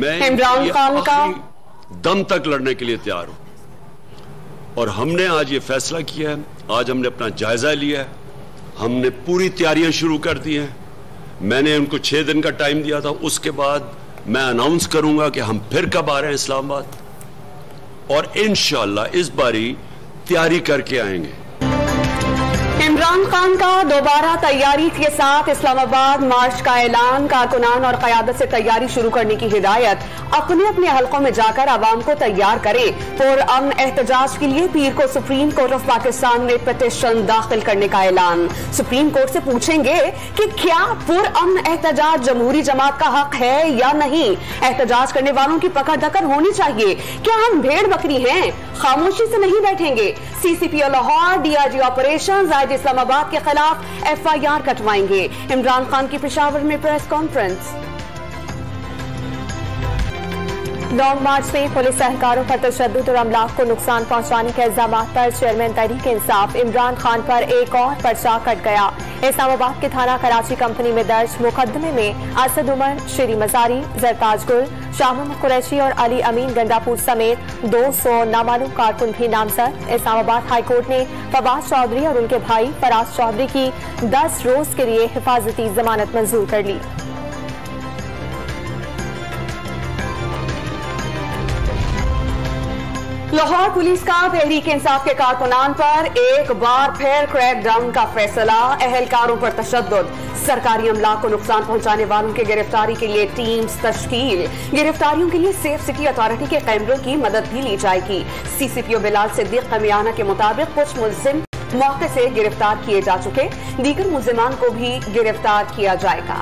मैं इमरान खान का दम तक लड़ने के लिए तैयार हूं और हमने आज ये फैसला किया है, आज हमने अपना जायजा लिया है, हमने पूरी तैयारियां शुरू कर दी हैं। मैंने उनको 6 दिन का टाइम दिया था, उसके बाद मैं अनाउंस करूंगा कि हम फिर कब आ रहे हैं इस्लामाबाद और इंशाअल्लाह इस बारी तैयारी करके आएंगे। इमरान खान का दोबारा तैयारी के साथ इस्लामाबाद मार्च का ऐलान, कारकुनान और क़यादत से तैयारी शुरू करने की हिदायत, अपने अपने हलकों में जाकर आवाम को तैयार करें। पुरअमन एहतजाज के लिए पीर को सुप्रीम कोर्ट ऑफ पाकिस्तान में पिटीशन दाखिल करने का ऐलान। सुप्रीम कोर्ट से पूछेंगे कि क्या पुरअमन एहतजाज जमहूरी जमात का हक है या नहीं। एहतजाज करने वालों की पकड़ धकड़ होनी चाहिए। क्या हम भेड़ बकरी हैं? खामोशी से नहीं बैठेंगे। सीसीपीओ लाहौर डीआईजी ऑपरेशन जायद इस्लामाबाद के खिलाफ FIR कटवाएंगे। इमरान खान की पेशावर में प्रेस कॉन्फ्रेंस। लॉन्ग मार्च में पुलिस एहलकारों पर तशद्दुद और अमलाक को नुकसान पहुंचाने के इल्जाम पर चेयरमैन तहरीक इंसाफ इमरान खान पर एक और पर्चा कट गया। इस्लामाबाद के थाना कराची कंपनी में दर्ज मुकदमे में असद उमर, श्री मजारी, जरताज गुल, शाह कुरैशी और अली अमीन गंडापुर समेत 200 नामालूम कारकुन भी नामजद। इस्लामाबाद हाईकोर्ट ने फवाद चौधरी और उनके भाई फराज चौधरी की 10 रोज के लिए हिफाजती जमानत मंजूर कर ली। लाहौर पुलिस का तहरीक इंसाफ के कारकुनान पर एक बार फिर क्रैकडाउन का फैसला, एहलकारों पर तशद्दुद, सरकारी अमलाक को नुकसान पहुंचाने वालों की गिरफ्तारी के लिए टीम्स तश्कील। गिरफ्तारियों के लिए सेफ सिटी अथॉरिटी के कैमरों की मदद भी ली जाएगी। सीसीपीओ बिलाल सिद्दीक कमियाना के मुताबिक कुछ मुलजिम मौके से गिरफ्तार किए जा चुके, दीगर मुलजिमान को भी गिरफ्तार किया जाएगा।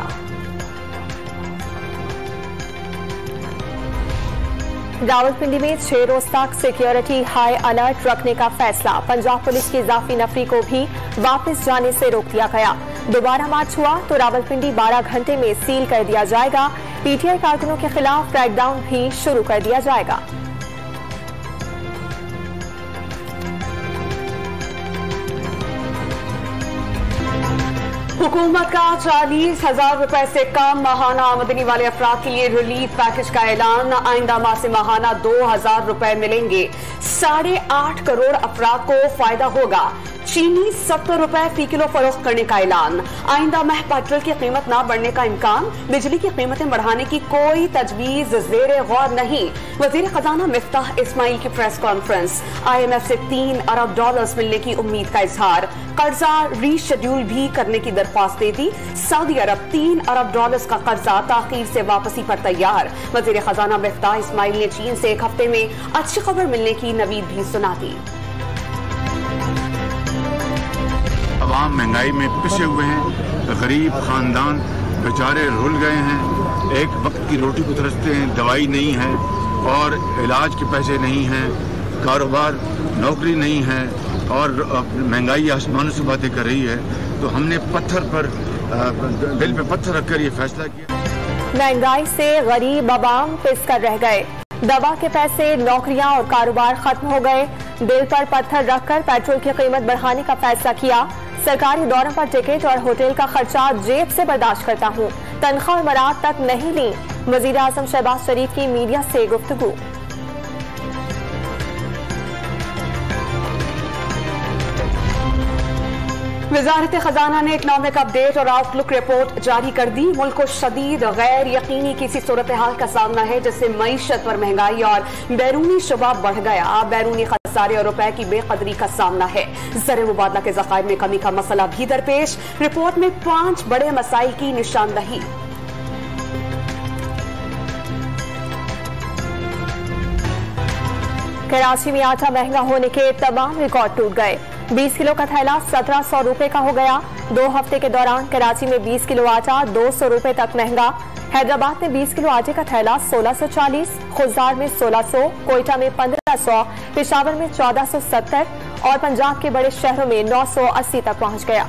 रावलपिंडी में 6 रोज तक सिक्योरिटी हाई अलर्ट रखने का फैसला। पंजाब पुलिस की इजाफी नफरी को भी वापस जाने से रोक दिया गया। दोबारा मार्च हुआ तो रावलपिंडी 12 घंटे में सील कर दिया जाएगा। PTI कारकुनों के खिलाफ क्रैकडाउन भी शुरू कर दिया जाएगा। हुकूमत का 40,000 रुपए से कम माहाना आमदनी वाले अफराद के लिए रिलीफ पैकेज का ऐलान। आइंदा माह से माहाना 2,000 रुपए मिलेंगे। 8.5 करोड़ अफराद को फायदा होगा। चीनी 70 रुपए फी किलो फरोख्त करने का ऐलान। आइंदा माह पेट्रोल की कीमत न बढ़ने का इम्कान। बिजली की कीमतें बढ़ाने की कोई तजवीज ज़ेरे गौर नहीं। वजीर खजाना मिफ्ताह इस्माइल की प्रेस कॉन्फ्रेंस। IMF से $3 अरब मिलने की उम्मीद का इजहार। कर्जा रीशेड्यूल भी करने की दरख्वास्त दे दी। सऊदी अरब $3 अरब का कर्जा ताखीर से वापसी पर तैयार। वजीर खजाना मिफ्ताह इस्माइल ने चीन से 1 हफ्ते में अच्छी खबर मिलने की नवीद भी सुना दी। आम महंगाई में पिसे हुए हैं, गरीब खानदान बेचारे रुल गए हैं, एक वक्त की रोटी को तरसते हैं, दवाई नहीं है और इलाज के पैसे नहीं हैं, कारोबार नौकरी नहीं है और महंगाई आसमानों से बातें कर रही है। तो हमने दिल पे पत्थर रखकर ये फैसला किया। महंगाई से गरीब आवाम पिस कर रह गए। दवा के पैसे, नौकरियां और कारोबार खत्म हो गए। दिल पर पत्थर रखकर पेट्रोल की कीमत बढ़ाने का फैसला किया। सरकारी दौरों पर टिकट और होटल का खर्चा जेब से बर्दाश्त करता हूँ, तनख्वाह और मराद तक नहीं ली। वजीर आजम शहबाज शरीफ की मीडिया से गुफ्तगू। वजारत खजाना ने इकनॉमिक अपडेट और आउटलुक रिपोर्ट जारी कर दी। मुल्क को शदीद गैर यकीनी किसी सूरत हाल का सामना है जिससे मईशत पर महंगाई और बैरूनी शुबा बढ़ गया। बैरूनी खसारे और रुपए की बेकदरी का सामना है। ज़र मुबादला के ज़खायर में कमी का मसला भी दरपेश। रिपोर्ट में 5 बड़े मसाइल की निशानदही। कराची में आटा महंगा होने के तमाम रिकॉर्ड टूट गए। 20 किलो का थैला 1700 रुपए का हो गया। 2 हफ्ते के दौरान कराची में 20 किलो आटा 200 रुपए तक महंगा। हैदराबाद में 20 किलो आटे का थैला 1640, खुजदार में 1600, कोयटा में 1500, पेशावर में 1470 और पंजाब के बड़े शहरों में 980 तक पहुंच गया।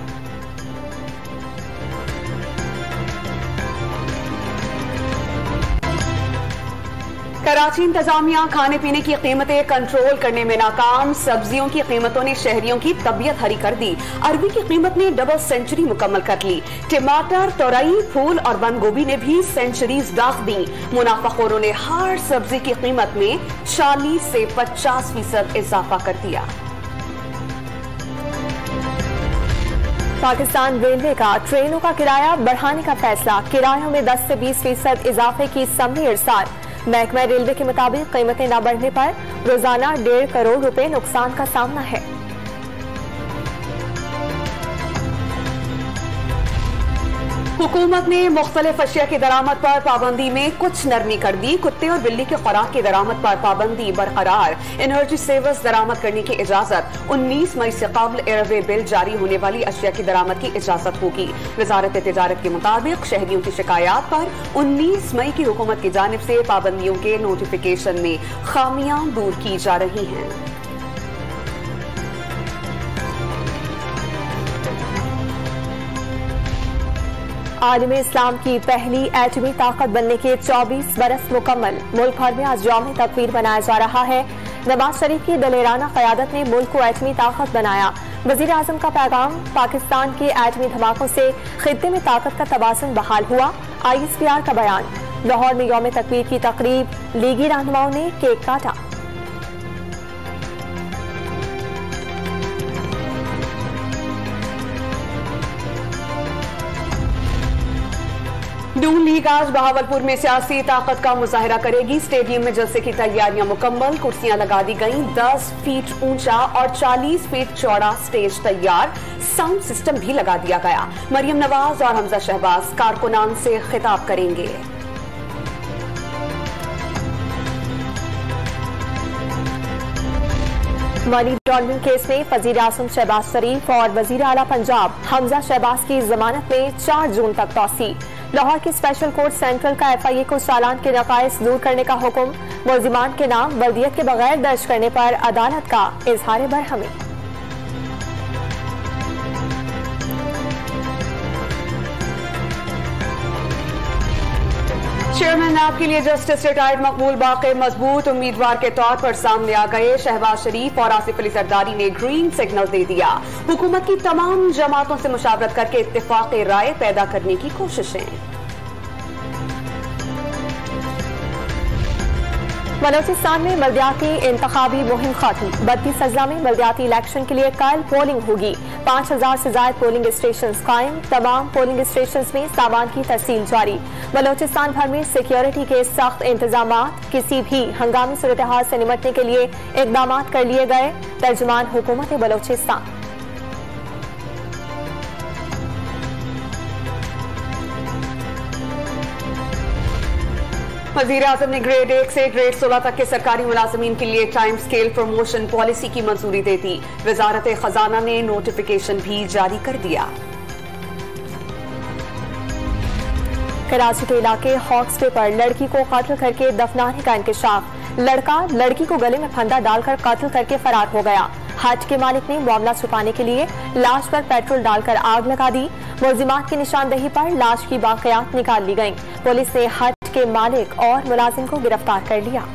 कराची इंतजामिया खाने पीने की कीमतें कंट्रोल करने में नाकाम। सब्जियों की कीमतों ने शहरियों की तबीयत हरी कर दी। अरबी की कीमत ने डबल सेंचुरी मुकम्मल कर ली। टमाटर, तोरई, फूल और बंद गोभी ने भी सेंचुरीज दाग दी। मुनाफाखोरों ने हर सब्जी की कीमत में 40 से 50% इजाफा कर दिया। पाकिस्तान रेलवे का ट्रेनों का किराया बढ़ाने का फैसला। किरायों में 10 से 20% इजाफे की समरी इरसाल। महकमा रेलवे के मुताबिक कीमतें न बढ़ने पर रोजाना 1.5 करोड़ रुपए नुकसान का सामना है। हुकूमत ने मुख्तलिफ अशिया की दरामद पर पाबंदी में कुछ नरमी कर दी। कुत्ते और बिल्ली की खुराक की दरामद पर पाबंदी बरकरार। एनर्जी सेवर्स दरामद करने की इजाजत। 19 मई से कबल एयरवे बिल जारी होने वाली अशिया की दरामद की इजाजत होगी। वजारत तिजारत के मुताबिक शहरियों की शिकायत पर 19 मई की हुकूमत की जानिब से पाबंदियों के नोटिफिकेशन में खामियां दूर की जा रही हैं। आलमी इस्लाम की पहली एटमी ताकत बनने के 24 बरस मुकम्मल। मुल्क भर में आज यौम तकबीर मनाया जा रहा है। नवाज शरीफ की दलेराना क़यादत ने मुल्क को एटमी ताकत बनाया। वज़ीर आज़म का पैगाम। पाकिस्तान के एटमी धमाकों से खित्ते में ताकत का तवाज़ुन बहाल हुआ। ISPR का बयान। लाहौर में यौम तकबीर की तकरीब। लीगी रहनुमाओं ने केक काटा। नून लीग आज बहावलपुर में सियासी ताकत का मुजाहरा करेगी। स्टेडियम में जलसे की तैयारियां मुकम्मल। कुर्सियां लगा दी गईं। 10 फीट ऊंचा और 40 फीट चौड़ा स्टेज तैयार। साउंड सिस्टम भी लगा दिया गया। मरियम नवाज और हमजा शहबाज कारकुनान से खिताब करेंगे। मनी लॉन्ड्रिंग केस में वज़ीर आज़म शहबाज शरीफ और वज़ीर आला पंजाब हमजा शहबाज की जमानत में 4 जून तक तौसी। लाहौर की स्पेशल कोर्ट सेंट्रल का FIA को चालान के नकाइस दूर करने का हुक्म। मुल्जिमान के नाम वल्दियत के बगैर दर्ज करने पर अदालत का इजहार बरहमी। चेयरमैन नैब के लिए जस्टिस रिटायर्ड मकबूल बाक़ी मजबूत उम्मीदवार के तौर पर सामने आ गए। शहबाज शरीफ और आसिफ अली जरदारी ने ग्रीन सिग्नल दे दिया। हुकूमत की तमाम जमातों से मुशावरत करके इत्तेफाक़ राय पैदा करने की कोशिशें। बलोचिस्तान में बल्दियाती इंतखाबी मुहिम खत्म। 32 अजला में बल्दियाती इलेक्शन के लिए कल पोलिंग होगी। 5000 से ज्यादा पोलिंग स्टेशन कायम। तमाम पोलिंग स्टेशन में सामान की तहसील जारी। बलोचिस्तान भर में सिक्योरिटी के सख्त इंतजाम। किसी भी हंगामी सूरत हाल से निपटने के लिए इकदाम कर लिए गए। तर्जुमान हुकूमत बलोचिस्तान। वज़ीर आज़म ने ग्रेड 1 से ग्रेड 16 तक के सरकारी मुलाजमीन के लिए टाइम स्केल प्रमोशन पॉलिसी की मंजूरी दे दी। वजारत खजाना ने नोटिफिकेशन भी जारी कर दिया। कराची के इलाके हॉक्स पे पर लड़की को कत्ल करके दफनाने का इंकशाफ। लड़का लड़की को गले में फंदा डालकर कत्ल करके फरार हो गया। हट के मालिक ने मामला छुपाने के लिए लाश पर पेट्रोल डालकर आग लगा दी। मुल्जिमात की निशानदेही पर लाश की बाकियात निकाल ली गईं। पुलिस ने हट के मालिक और मुलाजिम को गिरफ्तार कर लिया।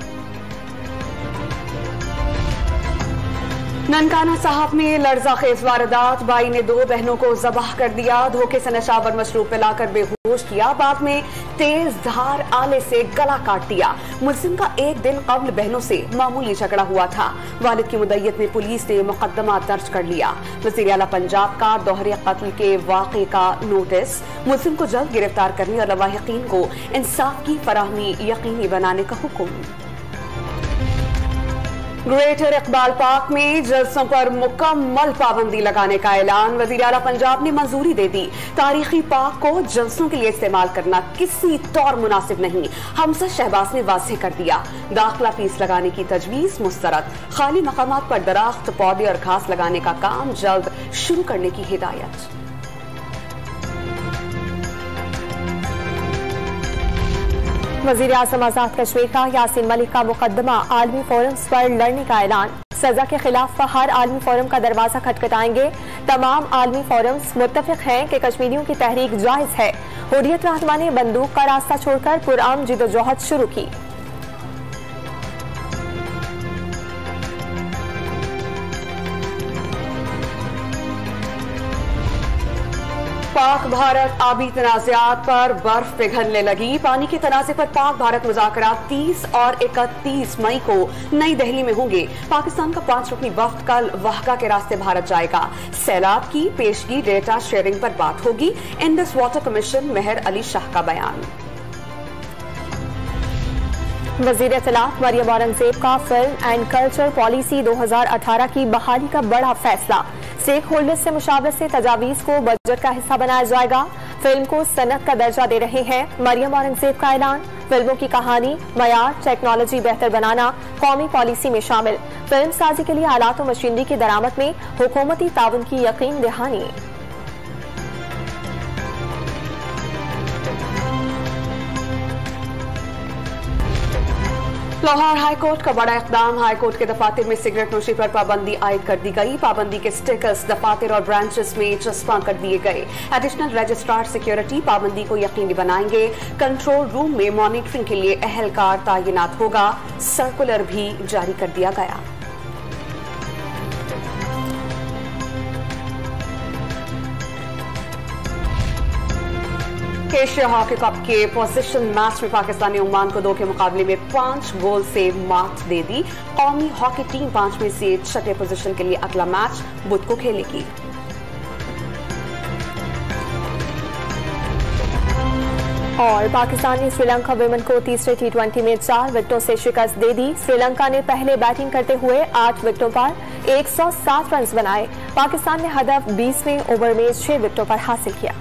ननकाना साहब में लर्जाखेज वारदात। बाई ने 2 बहनों को जबाह कर दिया। धोखे से नशावर मशरूब पिलाकर बेहोश किया। बाद में तेज धार आले से गला काट दिया। मुल्जिम का एक दिन कबल बहनों से मामूली झगड़ा हुआ था। वालिद की मुद्दत में पुलिस ने मुकदमा दर्ज कर लिया। वज़ीर आला पंजाब का दोहरे कत्ल के वाक़े का नोटिस। मुल्जिम को जल्द गिरफ्तार करने और लवाहिकीन को इंसाफ की फराहमी यकीनी बनाने का हुक्म। ग्रेटर इकबाल पार्क में जलसों पर मुकम्मल पाबंदी लगाने का ऐलान। वज़ीर आला पंजाब ने मंजूरी दे दी। तारीखी पार्क को जलसों के लिए इस्तेमाल करना किसी तौर मुनासिब नहीं। हमजा शहबाज ने वाज़ेह कर दिया। दाखिला फीस लगाने की तजवीज़ मुस्तरद। खाली मकामात पर दरख्त, पौधे और घास लगाने का काम जल्द शुरू करने की हिदायत। वज़ीर आज़म आजाद कश्मीर का यासीन मलिक का मुकदमा आलमी फोरम्स पर लड़ने का ऐलान। सजा के खिलाफ हर आलमी फोरम का दरवाजा खटखटाएंगे। तमाम आलमी फोरम्स मुत्तफिक हैं कि कश्मीरियों की तहरीक जायज है। हुर्रियत रहनुमा ने बंदूक का रास्ता छोड़कर पुरअमन जिदोजहद शुरू की। पाक भारत आबी तनाज़ात पर बर्फ पिघलने लगी। पानी के तनाज़े पर पाक भारत मुज़ाकरात 30 और 31 मई को नई दिल्ली में होंगे। पाकिस्तान का 5 रुकनी वफ्द कल वाहगा के रास्ते भारत जाएगा। सैलाब की पेशगी डेटा शेयरिंग पर बात होगी। इंडस वाटर कमीशन मेहर अली शाह का बयान। वज़ीर इत्तलात मरियम औरंगजेब का फिल्म एंड कल्चर पॉलिसी 2018 की बहाली का बड़ा फैसला। स्टेक होल्डर्स से मुशावरत से तजावीज़ को बजट का हिस्सा बनाया जाएगा। फिल्म को सनत का दर्जा दे रहे हैं मरियम औरंगजेब का ऐलान। फिल्मों की कहानी, मयार, टेक्नोलॉजी बेहतर बनाना कौमी पॉलिसी में शामिल। फिल्म साजी के लिए आलात और मशीनरी की दरामद में हुकूमती ताउन की यकीन दहानी। लाहौर हाईकोर्ट का बड़ा इक़दाम। हाईकोर्ट के दफातर में सिगरेट नोशी पर पाबंदी आयद कर दी गई। पाबंदी के स्टिकर्स दफातर और ब्रांचेस में चस्पा कर दिए गए। एडिशनल रजिस्ट्रार सिक्योरिटी पाबंदी को यकीनी बनाएंगे। कंट्रोल रूम में मॉनिटरिंग के लिए अहलकार तैनात होगा। सर्कुलर भी जारी कर दिया गया। एशिया हॉकी कप के पोजीशन मैच में पाकिस्तान ने ओमान को 2 के मुकाबले में 5 गोल से मात दे दी। कौमी हॉकी टीम 5 में से 6ठे पोजीशन के लिए अगला मैच बुध को खेलेगी। और पाकिस्तान ने श्रीलंका विमेन को तीसरे T20 में 4 विकेटों से शिकस्त दे दी। श्रीलंका ने पहले बैटिंग करते हुए 8 विकेटों पर 107 रन बनाए। पाकिस्तान ने हदफ 20वें ओवर में 6 विकेटों पर हासिल किया।